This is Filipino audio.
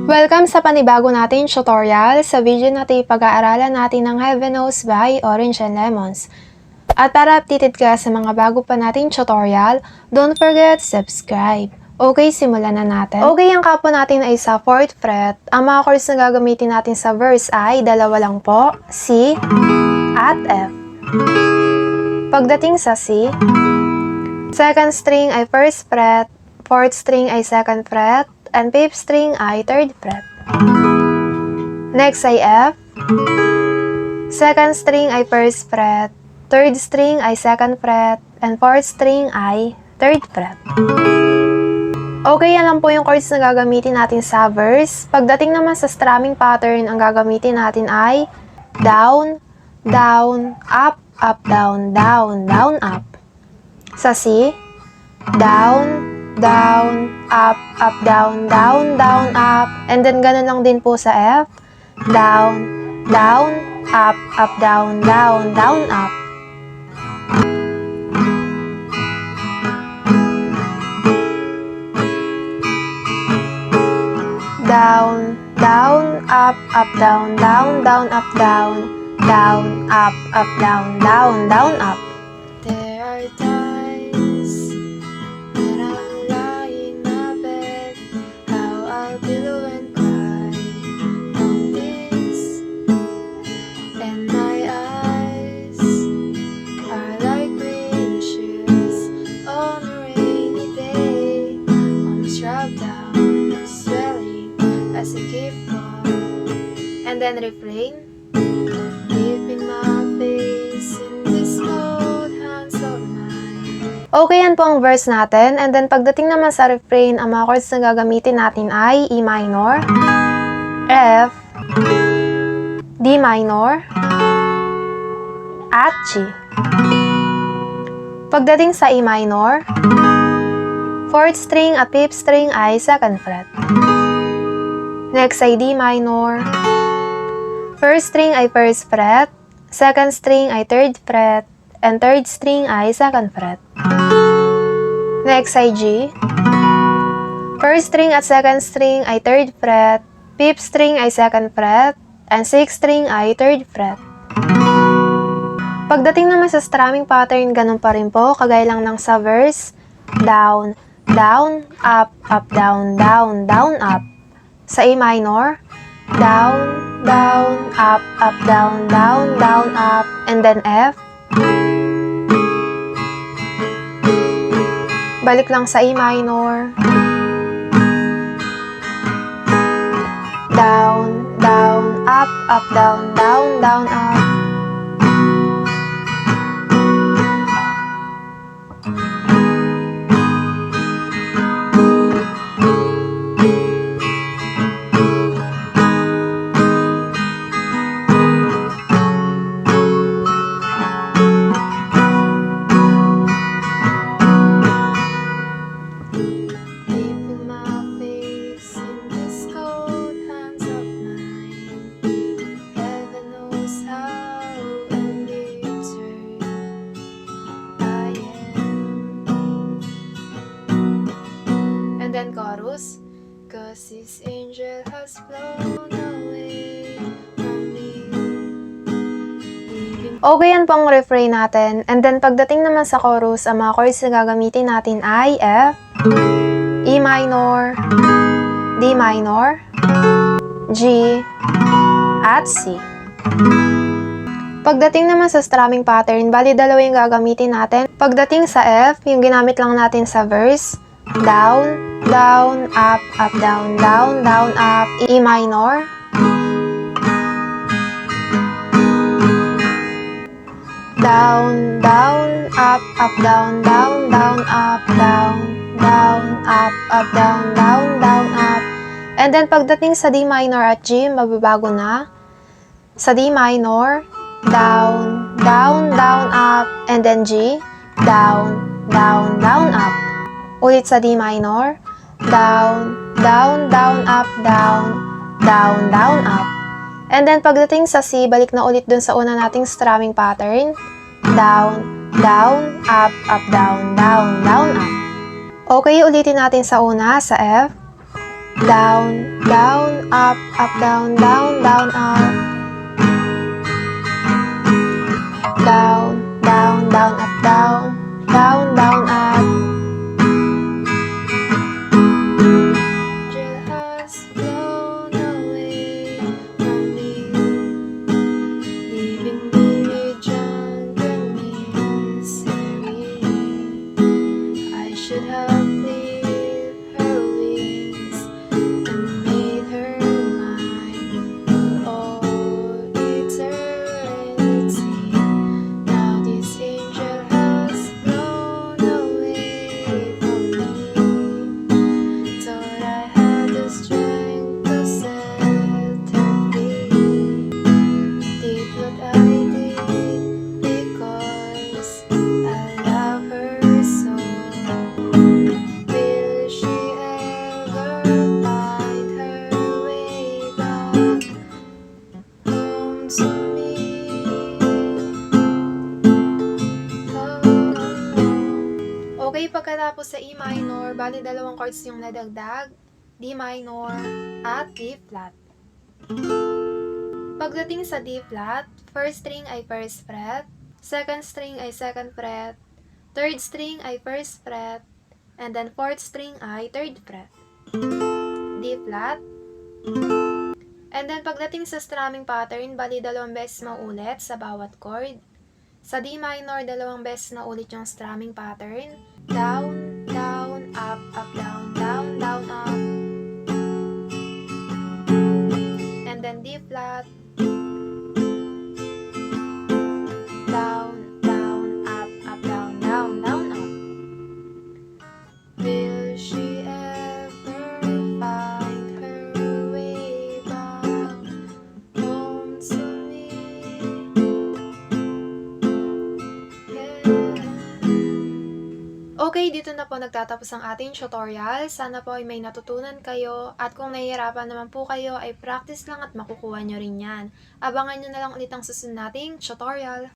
Welcome sa panibago natin tutorial. Sa video natin pag-aaralan natin ng Heaven Knows by Orange and Lemons. At para updated ka sa mga bago pa nating tutorial, don't forget to subscribe. Okay, simulan na natin. Okay, ang kapo natin ay sa 4th fret. Ang mga chords na gagamitin natin sa verse ay dalawa lang po, C at F. Pagdating sa C, 2nd string ay 1st fret, 4th string ay 2nd fret, and 5th string ay 3rd fret. Next ay F. 2nd string ay 1st fret, 3rd string ay 2nd fret, and 4th string ay 3rd fret. Okay, yan lang po yung chords na gagamitin natin sa verse. Pagdating naman sa strumming pattern, ang gagamitin natin ay down, down, up, up, down, down, down, up. Sa C, down, down, up, up, down, down, down, up. And then, ganun lang din po sa F. Down, down, up, up, down, down, down, up. Down, down, up, down, down, down, up, down, down, up, down, down, down, up. There are times when I'm lying in bed, how I'll pillow and cry on this, and my eyes are like rain shoes on a rainy day, almost rubbed down, swelling as I keep on. And then refrain, keeping my face in this cold hands of mine. Okay, yan po ang verse natin. And then pagdating naman sa refrain, ang mga chords na gagamitin natin ay E minor, F, D minor, at G. Pagdating sa E minor, 4th string at 5th string ay 2nd fret. Next ay D minor, 1st string ay 1st fret, 2nd string ay 3rd fret, and 3rd string ay 2nd fret. Next ay G, 1st string at 2nd string ay 3rd fret, 5th string ay 2nd fret, and 6th string ay 3rd fret. Pagdating naman sa strumming pattern, ganun pa rin po, kagaya lang ng sa verse, down, down, up, down, down, down, up. Sa A minor, down, down, up, down, down, down, up. And then F. Balik lang sa A minor. Down, down, up, down, down, down, up. Then chorus, 'cause this angel has flown away from me. Okay, yan pang refrain natin. And then pagdating naman sa chorus, ang mga chords na gagamitin natin ay F, E minor, D minor, G, at C. Pagdating naman sa strumming pattern, bali dalawa yung gagamitin natin. Pagdating sa F, yung ginamit lang natin sa verse, down, down, up, down, down, down, up, E minor, down, down, up, down, down, down, up, down, down, up, down, down, down, up. And then pagdating sa D minor at G, mababago na. Sa D minor, down, down, down, up, and then G, down, down, down, up. Ulit sa D minor, down, down, down, up, down, down, down, up. And then pagdating sa C, balik na ulit dun sa una nating strumming pattern, down, down, up, down, down, down, up. Okay, ulitin natin sa una, sa F, down, down, up, down, down, down, up. Down, down, down, up, down, down, down, up. Angel has flown away from me, leaving me with jungle misery. I should have clipped her wings and made her mine for eternity. Now this angel has flown away from me. Thought I had the strength to set her free. Did what I did because I love her so. Will she ever find her way back home to me? Okay, pagkatapos sa E minor, bali dalawang chords yung nadagdag, D minor at D flat. Pagdating sa D flat, first string ay first fret, second string ay second fret, third string ay first fret, and then fourth string ay third fret. D flat. And then pagdating sa strumming pattern, bali dalawang beses maulit sa bawat chord. Sa D minor, dalawang beses na ulit yung strumming pattern. Down, down, up, down, down, down, up. And then D flat. Down, down, up, down, down, down, up. Will she ever find her way back home to me? Okay, dito na po nagtatapos ang ating tutorial. Sana po ay may natutunan kayo at kung nahihirapan naman po kayo ay practice lang at makukuha nyo rin yan. Abangan nyo na lang ulit ang susunod nating tutorial.